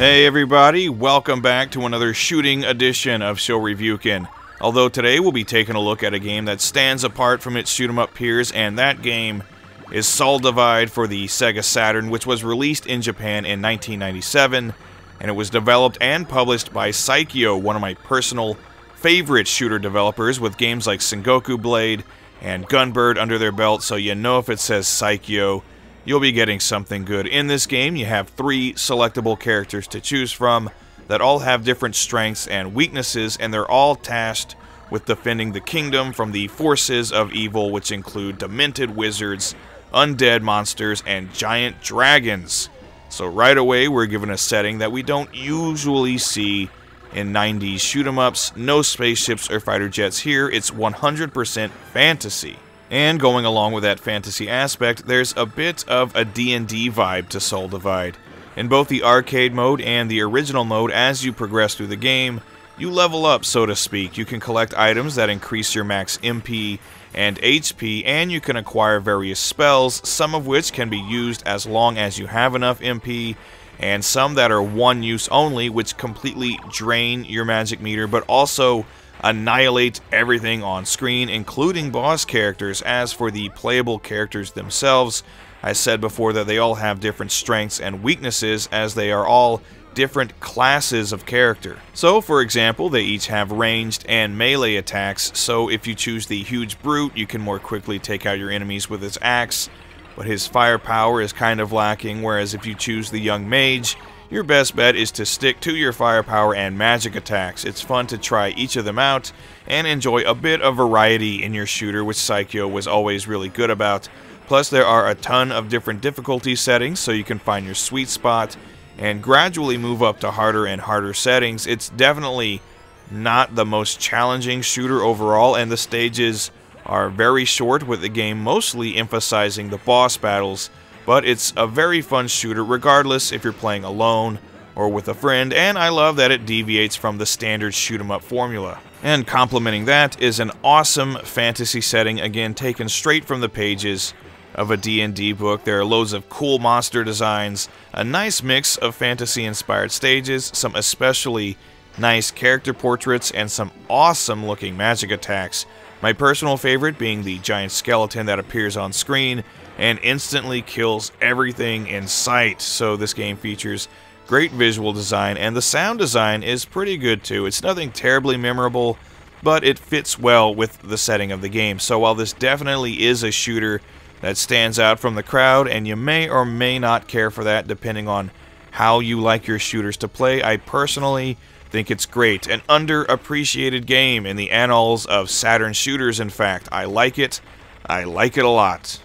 Hey everybody, welcome back to another shooting edition of Shoreviewken. Although today we'll be taking a look at a game that stands apart from its shoot-'em-up peers, and that game is Soul Divide for the Sega Saturn, which was released in Japan in 1997, and it was developed and published by Saikyo, one of my personal favorite shooter developers, with games like Sengoku Blade and Gunbird under their belt, so you know if it says Saikyo, you'll be getting something good. In this game, you have 3 selectable characters to choose from that all have different strengths and weaknesses, and they're all tasked with defending the kingdom from the forces of evil, which include demented wizards, undead monsters, and giant dragons. So right away, we're given a setting that we don't usually see in 90s shoot-'em-ups. No spaceships or fighter jets here, it's 100% fantasy. And going along with that fantasy aspect, there's a bit of a D&D vibe to Soul Divide. In both the arcade mode and the original mode, as you progress through the game, you level up, so to speak. You can collect items that increase your max MP and HP, and you can acquire various spells, some of which can be used as long as you have enough MP, and some that are one use only, which completely drain your magic meter, but also annihilate everything on screen, including boss characters. As for the playable characters themselves, I said before that they all have different strengths and weaknesses, as they are all different classes of character. So, for example, they each have ranged and melee attacks, so if you choose the huge brute, you can more quickly take out your enemies with his axe, but his firepower is kind of lacking, whereas if you choose the young mage, your best bet is to stick to your firepower and magic attacks. It's fun to try each of them out and enjoy a bit of variety in your shooter, which Saikyo was always really good about. Plus, there are a ton of different difficulty settings, so you can find your sweet spot and gradually move up to harder and harder settings. It's definitely not the most challenging shooter overall, and the stages are very short, with the game mostly emphasizing the boss battles. But it's a very fun shooter regardless if you're playing alone or with a friend, and I love that it deviates from the standard shoot-'em-up formula. And complementing that is an awesome fantasy setting, again taken straight from the pages of a D&D book. There are loads of cool monster designs, a nice mix of fantasy-inspired stages, some especially nice character portraits, and some awesome looking magic attacks. My personal favorite being the giant skeleton that appears on screen and instantly kills everything in sight. So this game features great visual design, and the sound design is pretty good too. It's nothing terribly memorable, but it fits well with the setting of the game. So while this definitely is a shooter that stands out from the crowd, and you may or may not care for that depending on how you like your shooters to play, I personally think it's great. An underappreciated game in the annals of Saturn shooters, in fact. I like it a lot.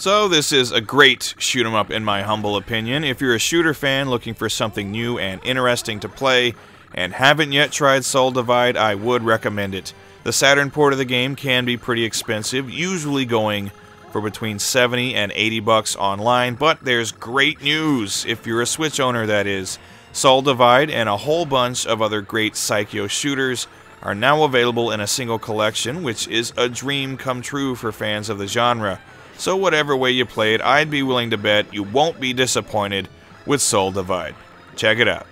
So this is a great shoot-'em-up in my humble opinion. If you're a shooter fan looking for something new and interesting to play and haven't yet tried Soul Divide, I would recommend it. The Saturn port of the game can be pretty expensive, usually going for between 70 and 80 bucks online, but there's great news if you're a Switch owner, that is. Soul Divide and a whole bunch of other great Saikyo shooters are now available in a single collection, which is a dream come true for fans of the genre. So whatever way you play it, I'd be willing to bet you won't be disappointed with Soul Divide. Check it out.